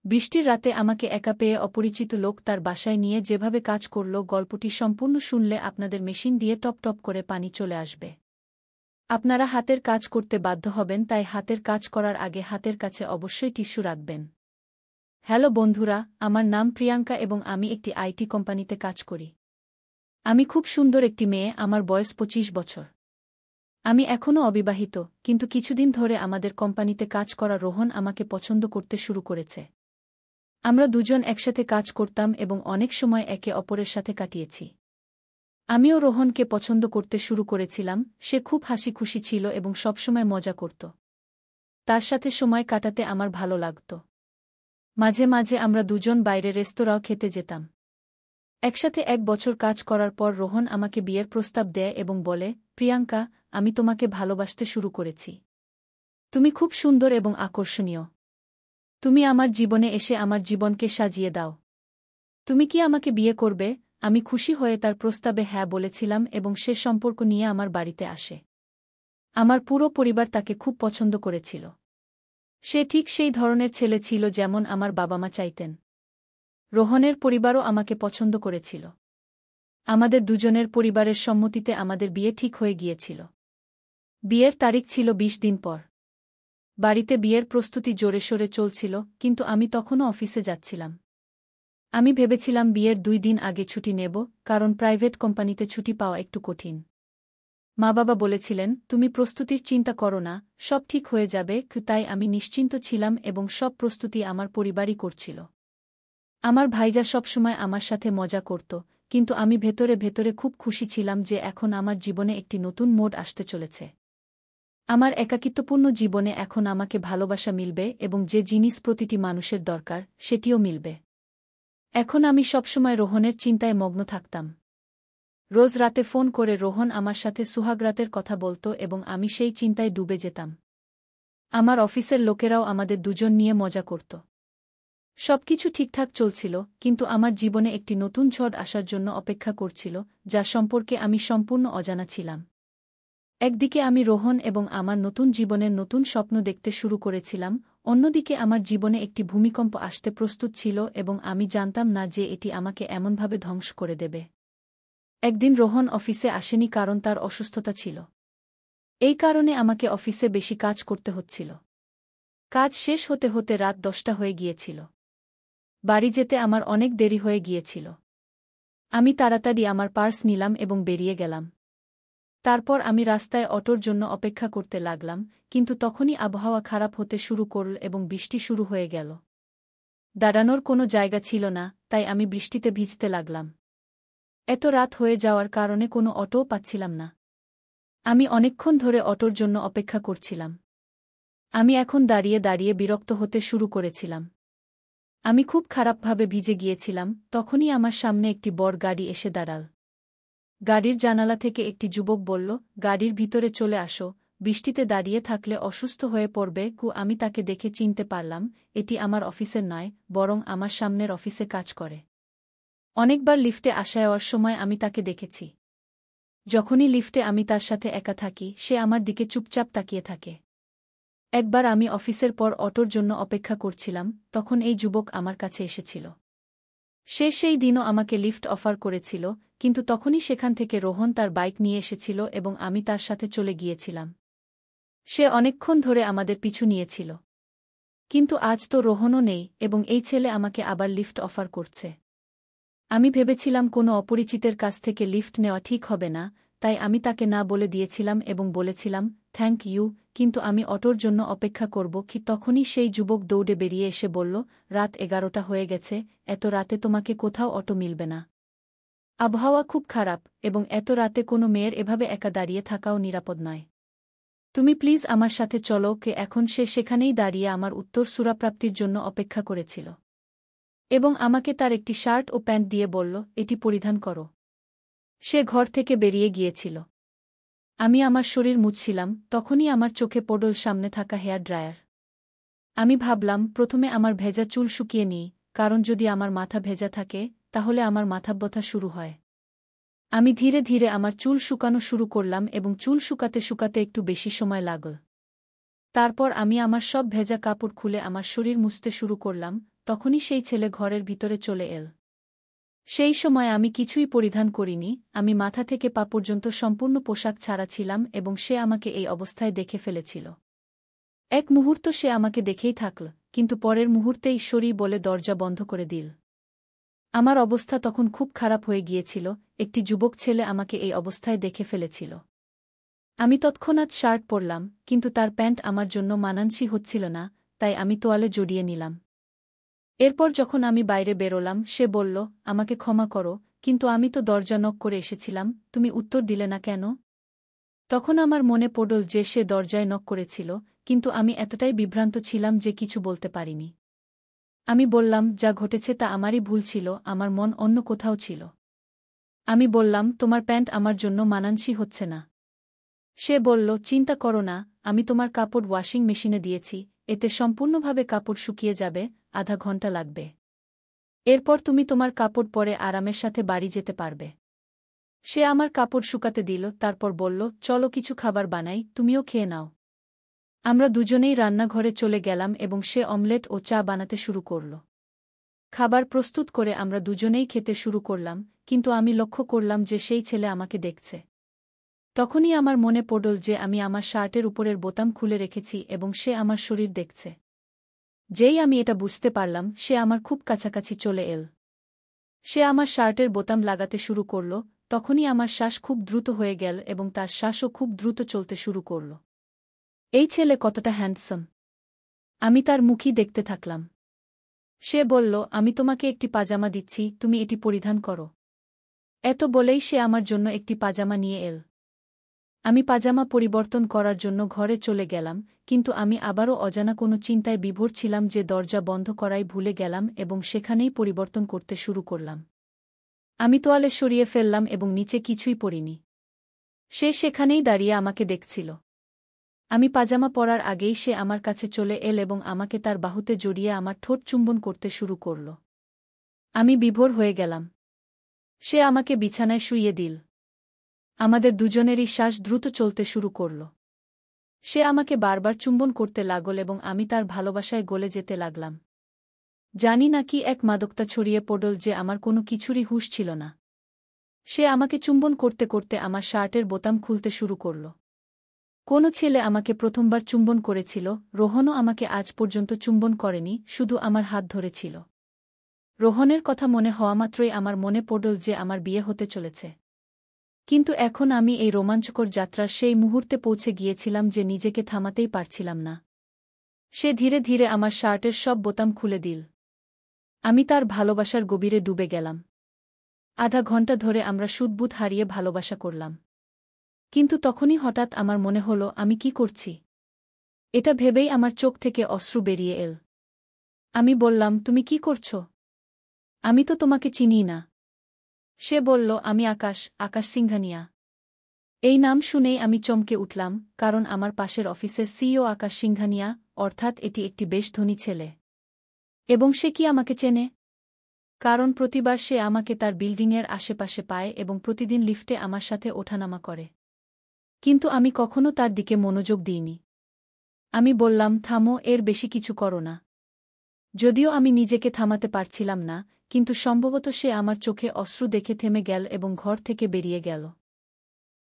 বৃষ্টির রাতে আমাকে একা পেয়ে অপরিচিত লোক তার বাসায় নিয়ে যেভাবে কাজ করল, গল্পটি সম্পূর্ণ শুনলে আপনাদের মেশিন দিয়ে টপ টপ করে পানি চলে আসবে। আপনারা হাতের কাজ করতে বাধ্য হবেন, তাই হাতের কাজ করার আগে হাতের কাছে অবশ্যই টিস্যু রাখবেন। হ্যালো বন্ধুরা, আমার নাম প্রিয়াঙ্কা এবং আমি একটি আইটি কোম্পানিতে কাজ করি। আমি খুব সুন্দর একটি মেয়ে, আমার বয়স 25 বছর। আমি এখনও অবিবাহিত, কিন্তু কিছুদিন ধরে আমাদের কোম্পানিতে কাজ করা রোহন আমাকে পছন্দ করতে শুরু করেছে। আমরা দুজন একসাথে কাজ করতাম এবং অনেক সময় একে অপরের সাথে কাটিয়েছি। আমিও রোহনকে পছন্দ করতে শুরু করেছিলাম। সে খুব হাসিখুশি ছিল এবং সবসময় মজা করত। তার সাথে সময় কাটাতে আমার ভালো লাগত। মাঝে মাঝে আমরা দুজন বাইরে রেস্তোরাঁও খেতে যেতাম। একসাথে 1 বছর কাজ করার পর রোহন আমাকে বিয়ের প্রস্তাব দেয় এবং বলে, প্রিয়াঙ্কা, আমি তোমাকে ভালোবাসতে শুরু করেছি। তুমি খুব সুন্দর এবং আকর্ষণীয়। তুমি আমার জীবনে এসে আমার জীবনকে সাজিয়ে দাও। তুমি কি আমাকে বিয়ে করবে? আমি খুশি হয়ে তার প্রস্তাবে হ্যাঁ বলেছিলাম এবং সে সম্পর্ক নিয়ে আমার বাড়িতে আসে। আমার পুরো পরিবার তাকে খুব পছন্দ করেছিল। সে ঠিক সেই ধরনের ছেলে ছিল যেমন আমার বাবা মা চাইতেন। রোহনের পরিবারও আমাকে পছন্দ করেছিল। আমাদের দুজনের পরিবারের সম্মতিতে আমাদের বিয়ে ঠিক হয়ে গিয়েছিল। বিয়ের তারিখ ছিল 20 দিন পর। বাড়িতে বিয়ের প্রস্তুতি জোরে সোরে চলছিল, কিন্তু আমি তখনও অফিসে যাচ্ছিলাম। আমি ভেবেছিলাম বিয়ের 2 দিন আগে ছুটি নেব, কারণ প্রাইভেট কোম্পানিতে ছুটি পাওয়া একটু কঠিন। মা বাবা বলেছিলেন, তুমি প্রস্তুতির চিন্তা করো না, সব ঠিক হয়ে যাবে। তাই আমি নিশ্চিন্ত ছিলাম এবং সব প্রস্তুতি আমার পরিবারই করছিল। আমার ভাইজা সবসময় আমার সাথে মজা করত, কিন্তু আমি ভেতরে ভেতরে খুব খুশি ছিলাম যে এখন আমার জীবনে একটি নতুন মোড় আসতে চলেছে। আমার একাকিত্বপূর্ণ জীবনে এখন আমাকে ভালোবাসা মিলবে এবং যে জিনিস প্রতিটি মানুষের দরকার সেটিও মিলবে। এখন আমি সবসময় রোহনের চিন্তায় মগ্ন থাকতাম। রোজ রাতে ফোন করে রোহন আমার সাথে সুহাগরাতের কথা বলত এবং আমি সেই চিন্তায় ডুবে যেতাম। আমার অফিসের লোকেরাও আমাদের দুজন নিয়ে মজা করত। সবকিছু ঠিকঠাক চলছিল, কিন্তু আমার জীবনে একটি নতুন ঝড় আসার জন্য অপেক্ষা করছিল, যা সম্পর্কে আমি সম্পূর্ণ অজানা ছিলাম। একদিকে আমি রোহন এবং আমার নতুন জীবনের নতুন স্বপ্ন দেখতে শুরু করেছিলাম, অন্যদিকে আমার জীবনে একটি ভূমিকম্প আসতে প্রস্তুত ছিল এবং আমি জানতাম না যে এটি আমাকে এমনভাবে ধ্বংস করে দেবে। একদিন রোহন অফিসে আসেনি কারণ তার অসুস্থতা ছিল। এই কারণে আমাকে অফিসে বেশি কাজ করতে হচ্ছিল। কাজ শেষ হতে হতে রাত 10টা হয়ে গিয়েছিল। বাড়ি যেতে আমার অনেক দেরি হয়ে গিয়েছিল। আমি তাড়াতাড়ি আমার পার্স নিলাম এবং বেরিয়ে গেলাম। তারপর আমি রাস্তায় অটোর জন্য অপেক্ষা করতে লাগলাম, কিন্তু তখনই আবহাওয়া খারাপ হতে শুরু করল এবং বৃষ্টি শুরু হয়ে গেল। দাঁড়ানোর কোনো জায়গা ছিল না, তাই আমি বৃষ্টিতে ভিজতে লাগলাম। এত রাত হয়ে যাওয়ার কারণে কোনো অটোও পাচ্ছিলাম না। আমি অনেকক্ষণ ধরে অটোর জন্য অপেক্ষা করছিলাম। আমি এখন দাঁড়িয়ে দাঁড়িয়ে বিরক্ত হতে শুরু করেছিলাম। আমি খুব খারাপভাবে ভিজে গিয়েছিলাম। তখনই আমার সামনে একটি বড় গাড়ি এসে দাঁড়াল। গাড়ির জানালা থেকে একটি যুবক বলল, গাড়ির ভিতরে চলে আসো, বৃষ্টিতে দাঁড়িয়ে থাকলে অসুস্থ হয়ে পড়বে। আমি তাকে দেখে চিনতে পারলাম, এটি আমার অফিসের নয়, বরং আমার সামনের অফিসে কাজ করে। অনেকবার লিফটে আসা যাওয়ার সময় আমি তাকে দেখেছি। যখনই লিফটে আমি তার সাথে একা থাকি, সে আমার দিকে চুপচাপ তাকিয়ে থাকে। একবার আমি অফিসের পর অটোর জন্য অপেক্ষা করছিলাম, তখন এই যুবক আমার কাছে এসেছিল। সে সেই দিনও আমাকে লিফট অফার করেছিল, কিন্তু তখনই সেখান থেকে রোহন তার বাইক নিয়ে এসেছিল এবং আমি তার সাথে চলে গিয়েছিলাম। সে অনেকক্ষণ ধরে আমাদের পিছু নিয়েছিল। কিন্তু আজ তো রোহনও নেই এবং এই ছেলে আমাকে আবার লিফট অফার করছে। আমি ভেবেছিলাম কোনো অপরিচিতের কাছ থেকে লিফট নেওয়া ঠিক হবে না, তাই আমি তাকে না বলে দিয়েছিলাম এবং বলেছিলাম, থ্যাংক ইউ, কিন্তু আমি অটোর জন্য অপেক্ষা করব। তখনই সেই যুবক দৌড়ে বেরিয়ে এসে বলল, রাত 11টা হয়ে গেছে, এত রাতে তোমাকে কোথাও অটো মিলবে না। আবহাওয়া খুব খারাপ এবং এত রাতে কোনো মেয়ের এভাবে একা দাঁড়িয়ে থাকাও নিরাপদ নয়। তুমি প্লিজ আমার সাথে চলো। এখন সে সেখানেই দাঁড়িয়ে আমার উত্তর সুরাপ্রাপ্তির জন্য অপেক্ষা করেছিল এবং আমাকে তার একটি শার্ট ও প্যান্ট দিয়ে বলল, এটি পরিধান করো। সে ঘর থেকে বেরিয়ে গিয়েছিল। আমি আমার শরীর মুছছিলাম, তখনই আমার চোখে পড়ল সামনে থাকা হেয়ার ড্রায়ার। আমি ভাবলাম, প্রথমে আমার ভেজা চুল শুকিয়ে নিই, কারণ যদি আমার মাথা ভেজা থাকে তাহলে আমার মাথা ব্যথা শুরু হয়। আমি ধীরে ধীরে আমার চুল শুকানো শুরু করলাম এবং চুল শুকাতে শুকাতে একটু বেশি সময় লাগল। তারপর আমি আমার সব ভেজা কাপড় খুলে আমার শরীর মুছতে শুরু করলাম। তখনই সেই ছেলে ঘরের ভিতরে চলে এল। সেই সময় আমি কিছুই পরিধান করিনি, আমি মাথা থেকে পা পর্যন্ত সম্পূর্ণ পোশাক ছাড়া ছিলাম এবং সে আমাকে এই অবস্থায় দেখে ফেলেছিল। এক মুহূর্ত সে আমাকে দেখেই থাকল, কিন্তু পরের মুহূর্তেই সরি বলে দরজা বন্ধ করে দিল। আমার অবস্থা তখন খুব খারাপ হয়ে গিয়েছিল, একটি যুবক ছেলে আমাকে এই অবস্থায় দেখে ফেলেছিল। আমি তৎক্ষণাৎ শার্ট পরলাম, কিন্তু তার প্যান্ট আমার জন্য মানানসই হচ্ছিল না, তাই আমি তোয়ালে জড়িয়ে নিলাম। এরপর যখন আমি বাইরে বেরোলাম সে বলল, আমাকে ক্ষমা করো, কিন্তু আমি তো দরজা নক করে এসেছিলাম, তুমি উত্তর দিলে না কেন? তখন আমার মনে পড়ল যে সে দরজায় নক করেছিল, কিন্তু আমি এতটাই বিভ্রান্ত ছিলাম যে কিছু বলতে পারিনি। আমি বললাম, যা ঘটেছে তা আমারই ভুল ছিল, আমার মন অন্য কোথাও ছিল। আমি বললাম, তোমার প্যান্ট আমার জন্য মানানসই হচ্ছে না। সে বলল, চিন্তা করো না, আমি তোমার কাপড় ওয়াশিং মেশিনে দিয়েছি, এতে সম্পূর্ণভাবে কাপড় শুকিয়ে যাবে, আধা ঘন্টা লাগবে। এরপর তুমি তোমার কাপড় পরে আরামের সাথে বাড়ি যেতে পারবে। সে আমার কাপড় শুকাতে দিল, তারপর বলল, চলো কিছু খাবার বানাই, তুমিও খেয়ে নাও। আমরা দুজনেই রান্নাঘরে চলে গেলাম এবং সে অমলেট ও চা বানাতে শুরু করল। খাবার প্রস্তুত করে আমরা দুজনেই খেতে শুরু করলাম, কিন্তু আমি লক্ষ্য করলাম যে সেই ছেলে আমাকে দেখছে। তখনই আমার মনে পড়ল যে আমি আমার শার্টের উপরের বোতাম খুলে রেখেছি এবং সে আমার শরীর দেখছে। যেই আমি এটা বুঝতে পারলাম সে আমার খুব কাছাকাছি চলে এল। সে আমার শার্টের বোতাম লাগাতে শুরু করল, তখনই আমার শ্বাস খুব দ্রুত হয়ে গেল এবং তার শ্বাসও খুব দ্রুত চলতে শুরু করল। এই ছেলে কতটা হ্যান্ডসাম! আমি তার মুখই দেখতে থাকলাম। সে বলল, আমি তোমাকে একটি পাজামা দিচ্ছি, তুমি এটি পরিধান করো। এত বলেই সে আমার জন্য একটি পাজামা নিয়ে এল। আমি পাজামা পরিবর্তন করার জন্য ঘরে চলে গেলাম, কিন্তু আমি আবারও অজানা কোনো চিন্তায় বিভোর ছিলাম যে দরজা বন্ধ করাই ভুলে গেলাম এবং সেখানেই পরিবর্তন করতে শুরু করলাম। আমি তোয়ালে সরিয়ে ফেললাম এবং নিচে কিছুই পরিনি। সে সেখানেই দাঁড়িয়ে আমাকে দেখছিল। আমি পাজামা পরার আগেই সে আমার কাছে চলে এল এবং আমাকে তার বাহুতে জড়িয়ে আমার ঠোঁট চুম্বন করতে শুরু করল। আমি বিভোর হয়ে গেলাম। সে আমাকে বিছানায় শুইয়ে দিল। আমাদের দুজনেরই শ্বাস দ্রুত চলতে শুরু করল। সে আমাকে বারবার চুম্বন করতে লাগল এবং আমি তার ভালোবাসায় গলে যেতে লাগলাম। জানি না কি এক মাদকতা ছড়িয়ে পড়ল যে আমার কোনো কিছুরই হুঁশ ছিল না। সে আমাকে চুম্বন করতে করতে আমার শার্টের বোতাম খুলতে শুরু করল। কোনো ছেলে আমাকে প্রথমবার চুম্বন করেছিল, রোহনও আমাকে আজ পর্যন্ত চুম্বন করেনি, শুধু আমার হাত ধরেছিল। রোহনের কথা মনে হওয়া মাত্রই আমার মনে পড়ল যে আমার বিয়ে হতে চলেছে। কিন্তু এখন আমি এই রোমাঞ্চকর যাত্রার সেই মুহূর্তে পৌঁছে গিয়েছিলাম যে নিজেকে থামাতেই পারছিলাম না। সে ধীরে ধীরে আমার শার্টের সব বোতাম খুলে দিল। আমি তার ভালোবাসার গভীরে ডুবে গেলাম। আধা ঘন্টা ধরে আমরা সুদবুদ হারিয়ে ভালোবাসা করলাম। কিন্তু তখনই হঠাৎ আমার মনে হল, আমি কি করছি? এটা ভেবেই আমার চোখ থেকে অশ্রু বেরিয়ে এল। আমি বললাম, তুমি কি করছ? আমি তো তোমাকে চিনি না। সে বলল, আমি আকাশ, আকাশ সিংঘানিয়া। এই নাম শুনেই আমি চমকে উঠলাম, কারণ আমার পাশের অফিসের সিইও আকাশ সিংঘানিয়া, অর্থাৎ এটি একটি বেশ ধনী ছেলে। এবং সে কি আমাকে চেনে? কারণ প্রতিবার সে আমাকে তার বিল্ডিংয়ের আশেপাশে পায় এবং প্রতিদিন লিফটে আমার সাথে ওঠানামা করে। কিন্তু আমি কখনো তার দিকে মনোযোগ দিইনি। আমি বললাম, থামো, এর বেশি কিছু করো না। যদিও আমি নিজেকে থামাতে পারছিলাম না, কিন্তু সম্ভবত সে আমার চোখে অশ্রু দেখে থেমে গেল এবং ঘর থেকে বেরিয়ে গেল।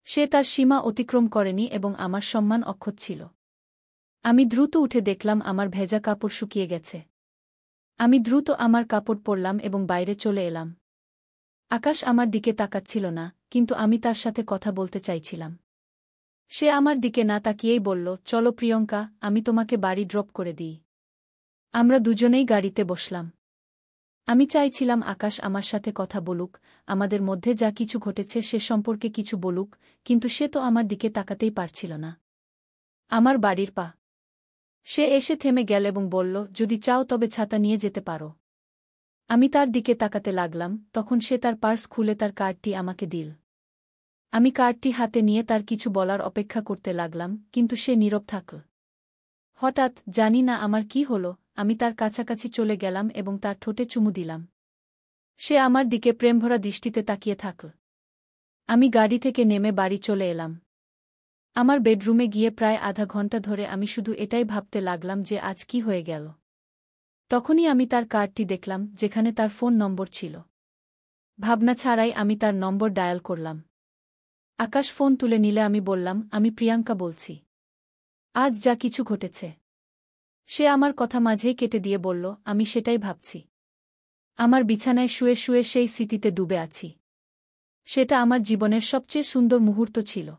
সে তার সীমা অতিক্রম করেনি এবং আমার সম্মান অক্ষত ছিল। আমি দ্রুত উঠে দেখলাম আমার ভেজা কাপড় শুকিয়ে গেছে। আমি দ্রুত আমার কাপড় পরলাম এবং বাইরে চলে এলাম। আকাশ আমার দিকে তাকাচ্ছিল না, কিন্তু আমি তার সাথে কথা বলতে চাইছিলাম। সে আমার দিকে না তাকিয়েই বলল, চলো প্রিয়ঙ্কা, আমি তোমাকে বাড়ি ড্রপ করে দিই। আমরা দুজনেই গাড়িতে বসলাম। আমি চাইছিলাম আকাশ আমার সাথে কথা বলুক, আমাদের মধ্যে যা কিছু ঘটেছে সে সম্পর্কে কিছু বলুক, কিন্তু সে তো আমার দিকে তাকাতেই পারছিল না। আমার বাড়ির পা। সে এসে থেমে গেল এবং বলল, যদি চাও তবে ছাতা নিয়ে যেতে পারো। আমি তার দিকে তাকাতে লাগলাম, তখন সে তার পার্স খুলে তার কার্ডটি আমাকে দিল। আমি কার্ডটি হাতে নিয়ে তার কিছু বলার অপেক্ষা করতে লাগলাম, কিন্তু সে নীরব থাকল। হঠাৎ, জানি না আমার কি হল, আমি তার কাছাকাছি চলে গেলাম এবং তার ঠোঁটে চুমু দিলাম। সে আমার দিকে প্রেমভরা দৃষ্টিতে তাকিয়ে থাকল। আমি গাড়ি থেকে নেমে বাড়ি চলে এলাম। আমার বেডরুমে গিয়ে প্রায় আধা ঘন্টা ধরে আমি শুধু এটাই ভাবতে লাগলাম যে আজ কি হয়ে গেল। তখনই আমি তার কার্ডটি দেখলাম, যেখানে তার ফোন নম্বর ছিল। ভাবনা ছাড়াই আমি তার নম্বর ডায়াল করলাম। আকাশ ফোন তুলে নিলে আমি বললাম, আমি প্রিয়াঙ্কা বলছি। আজ যা কিছু ঘটেছে। সে আমার কথা মাঝেই কেটে দিয়ে বলল, আমি সেটাই ভাবছি। আমার বিছানায় শুয়ে শুয়ে সেই স্মৃতিতে ডুবে আছি। সেটা আমার জীবনের সবচেয়ে সুন্দর মুহূর্ত ছিল।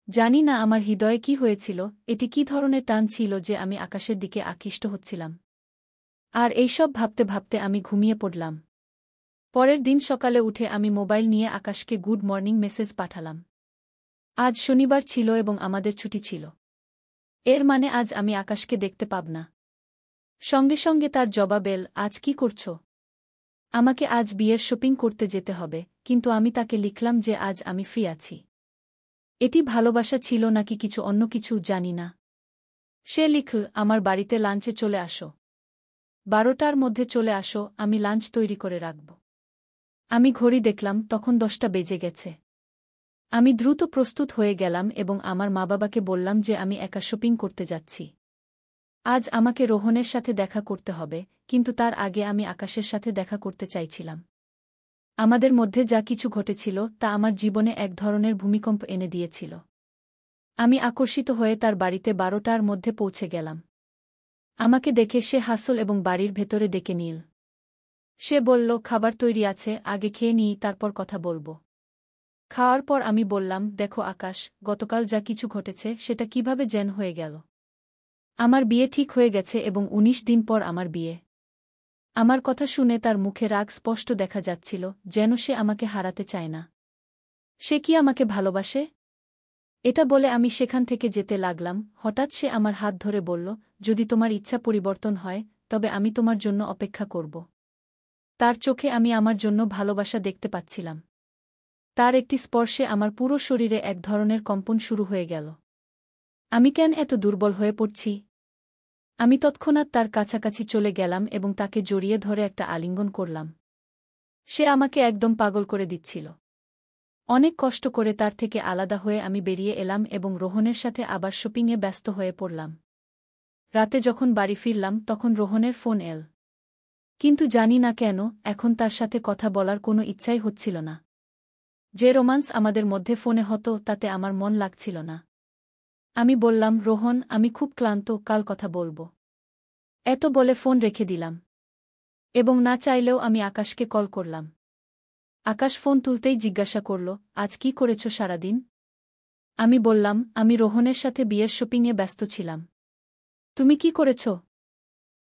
জানি না আমার হৃদয়ে কি হয়েছিল, এটি কি ধরনের টান ছিল যে আমি আকাশের দিকে আকৃষ্ট হচ্ছিলাম। আর এইসব ভাবতে ভাবতে আমি ঘুমিয়ে পড়লাম। পরের দিন সকালে উঠে আমি মোবাইল নিয়ে আকাশকে গুড মর্নিং মেসেজ পাঠালাম। আজ শনিবার ছিল এবং আমাদের ছুটি ছিল। এর মানে আজ আমি আকাশকে দেখতে পাব না। সঙ্গে সঙ্গে তার জবাব এল, আজ কি করছ? আমাকে আজ বিয়ের শপিং করতে যেতে হবে, কিন্তু আমি তাকে লিখলাম যে আজ আমি ফ্রি আছি। এটি ভালোবাসা ছিল নাকি কিছু অন্য কিছু জানি না। সে লিখল, আমার বাড়িতে লাঞ্চে চলে আসো। 12টার মধ্যে চলে আসো, আমি লাঞ্চ তৈরি করে রাখব। আমি ঘড়ি দেখলাম, তখন 10টা বেজে গেছে। আমি দ্রুত প্রস্তুত হয়ে গেলাম এবং আমার মা-বাবাকে বললাম যে আমি একা শপিং করতে যাচ্ছি। আজ আমাকে রোহনের সাথে দেখা করতে হবে, কিন্তু তার আগে আমি আকাশের সাথে দেখা করতে চাইছিলাম। আমাদের মধ্যে যা কিছু ঘটেছিল তা আমার জীবনে এক ধরনের ভূমিকম্প এনে দিয়েছিল। আমি আকর্ষিত হয়ে তার বাড়িতে 12টার মধ্যে পৌঁছে গেলাম। আমাকে দেখে সে হাসল এবং বাড়ির ভেতরে ডেকে নিল। সে বলল, খাবার তৈরি আছে, আগে খেয়ে নিই, তারপর কথা বলব। খাওয়ার পর আমি বললাম, দেখো আকাশ, গতকাল যা কিছু ঘটেছে সেটা কিভাবে যেন হয়ে গেল। আমার বিয়ে ঠিক হয়ে গেছে এবং 19 দিন পর আমার বিয়ে। আমার কথা শুনে তার মুখে রাগ স্পষ্ট দেখা যাচ্ছিল, যেন সে আমাকে হারাতে চায় না। সে কি আমাকে ভালোবাসে? এটা বলে আমি সেখান থেকে যেতে লাগলাম। হঠাৎ সে আমার হাত ধরে বলল, যদি তোমার ইচ্ছা পরিবর্তন হয়, তবে আমি তোমার জন্য অপেক্ষা করব। তার চোখে আমি আমার জন্য ভালোবাসা দেখতে পাচ্ছিলাম। তার একটি স্পর্শে আমার পুরো শরীরে এক ধরনের কম্পন শুরু হয়ে গেল। আমি কেন এত দুর্বল হয়ে পড়ছি? আমি তৎক্ষণাৎ তার কাছাকাছি চলে গেলাম এবং তাকে জড়িয়ে ধরে একটা আলিঙ্গন করলাম। সে আমাকে একদম পাগল করে দিচ্ছিল। অনেক কষ্ট করে তার থেকে আলাদা হয়ে আমি বেরিয়ে এলাম এবং রোহনের সাথে আবার শপিংয়ে ব্যস্ত হয়ে পড়লাম। রাতে যখন বাড়ি ফিরলাম তখন রোহনের ফোন এল। কিন্তু জানি না কেন, এখন তার সাথে কথা বলার কোনো ইচ্ছাই হচ্ছিল না। যে রোমান্স আমাদের মধ্যে ফোনে হতো তাতে আমার মন লাগছিল না। আমি বললাম, রোহন, আমি খুব ক্লান্ত, কাল কথা বলবো। এত বলে ফোন রেখে দিলাম। এবং না চাইলেও আমি আকাশকে কল করলাম। আকাশ ফোন তুলতেই জিজ্ঞাসা করল, আজ কি করেছ সারাদিন? আমি বললাম, আমি রোহনের সাথে বিয়ের শপিংয়ে ব্যস্ত ছিলাম। তুমি কি করেছ?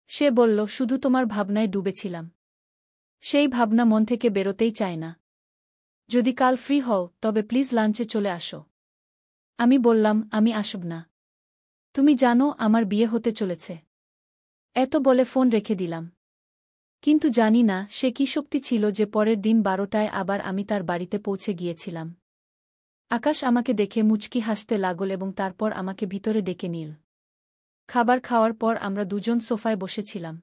সে বলল, শুধু তোমার ভাবনায় ডুবেছিলাম। সেই ভাবনা মন থেকে বেরোতেই চায় না। যদি কাল ফ্রি হও তবে প্লিজ লাঞ্চে চলে আসো। আমি বললাম, আমি আসব না। তুমি জানো আমার বিয়ে হতে চলেছে। এত বলে ফোন রেখে দিলাম। কিন্তু জানি না সে কি শক্তি ছিল যে পরের দিন 12টায় আবার আমি তার বাড়িতে পৌঁছে গিয়েছিলাম। আকাশ আমাকে দেখে মুচকি হাসতে লাগল এবং তারপর আমাকে ভিতরে ডেকে নিল। খাবার খাওয়ার পর আমরা দুজন সোফায় বসেছিলাম।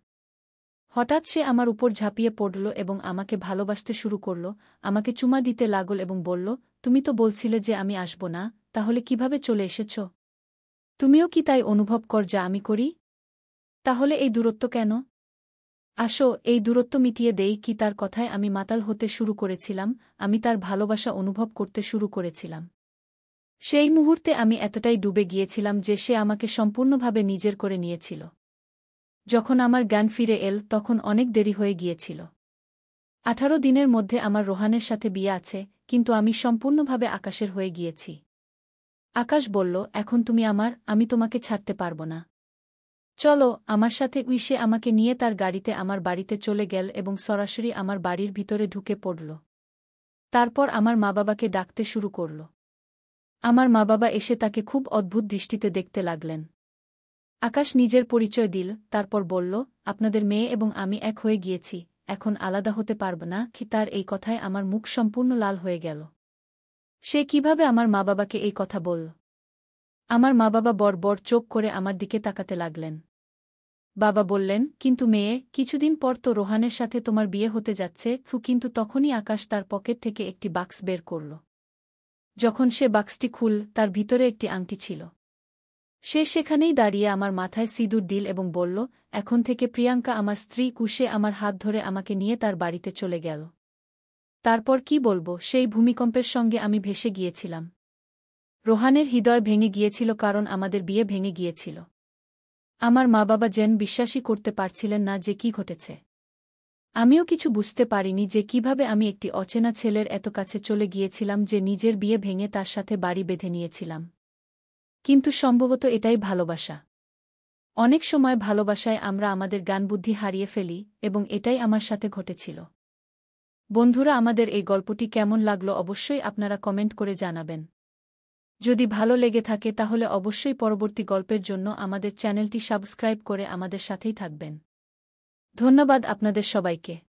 হঠাৎ সে আমার উপর ঝাঁপিয়ে পড়ল এবং আমাকে ভালোবাসতে শুরু করল, আমাকে চুমা দিতে লাগল এবং বলল, তুমি তো বলছিলে যে আমি আসব না, তাহলে কিভাবে চলে এসেছ? তুমিও কি তাই অনুভব কর যা আমি করি? তাহলে এই দূরত্ব কেন? আসো, এই দূরত্ব মিটিয়ে দেই কি? তার কথায় আমি মাতাল হতে শুরু করেছিলাম, আমি তার ভালোবাসা অনুভব করতে শুরু করেছিলাম। সেই মুহূর্তে আমি এতটাই ডুবে গিয়েছিলাম যে সে আমাকে সম্পূর্ণভাবে নিজের করে নিয়েছিল। যখন আমার জ্ঞান ফিরে এল তখন অনেক দেরি হয়ে গিয়েছিল। 18 দিনের মধ্যে আমার রোহানের সাথে বিয়ে আছে, কিন্তু আমি সম্পূর্ণভাবে আকাশের হয়ে গিয়েছি। আকাশ বলল, এখন তুমি আমার, আমি তোমাকে ছাড়তে পারব না। চলো আমার সাথে। সে আমাকে নিয়ে তার গাড়িতে আমার বাড়িতে চলে গেল এবং সরাসরি আমার বাড়ির ভিতরে ঢুকে পড়ল। তারপর আমার মা-বাবাকে ডাকতে শুরু করল। আমার মা-বাবা এসে তাকে খুব অদ্ভুত দৃষ্টিতে দেখতে লাগলেন। আকাশ নিজের পরিচয় দিল, তারপর বলল, আপনাদের মেয়ে এবং আমি এক হয়ে গিয়েছি, এখন আলাদা হতে পারব না। তার এই কথায় আমার মুখ সম্পূর্ণ লাল হয়ে গেল। সে কিভাবে আমার মা-বাবাকে এই কথা বলল? আমার মা-বাবা বড় চোখ করে আমার দিকে তাকাতে লাগলেন। বাবা বললেন, কিন্তু মেয়ে, কিছুদিন পর তো রোহানের সাথে তোমার বিয়ে হতে যাচ্ছে। কিন্তু তখনই আকাশ তার পকেট থেকে একটি বাক্স বের করল। যখন সে বাক্সটি খুল, তার ভিতরে একটি আংটি ছিল। সে সেখানেই দাঁড়িয়ে আমার মাথায় সিঁদুর দিল এবং বলল, এখন থেকে প্রিয়াঙ্কা আমার স্ত্রী। কুশে আমার হাত ধরে আমাকে নিয়ে তার বাড়িতে চলে গেল। তারপর কি বলবো, সেই ভূমিকম্পের সঙ্গে আমি ভেসে গিয়েছিলাম। রোহানের হৃদয় ভেঙে গিয়েছিল, কারণ আমাদের বিয়ে ভেঙে গিয়েছিল। আমার মা-বাবা যেন বিশ্বাসই করতে পারছিলেন না যে কি ঘটেছে। আমিও কিছু বুঝতে পারিনি যে কিভাবে আমি একটি অচেনা ছেলের এত কাছে চলে গিয়েছিলাম যে নিজের বিয়ে ভেঙে তার সাথে বাড়ি বেঁধে নিয়েছিলাম। কিন্তু সম্ভবত এটাই ভালোবাসা। অনেক সময় ভালোবাসায় আমরা আমাদের জ্ঞানবুদ্ধি হারিয়ে ফেলি, এবং এটাই আমার সাথে ঘটেছিল। বন্ধুরা, আমাদের এই গল্পটি কেমন লাগলো অবশ্যই আপনারা কমেন্ট করে জানাবেন। যদি ভালো লেগে থাকে তাহলে অবশ্যই পরবর্তী গল্পের জন্য আমাদের চ্যানেলটি সাবস্ক্রাইব করে আমাদের সাথেই থাকবেন। ধন্যবাদ আপনাদের সবাইকে।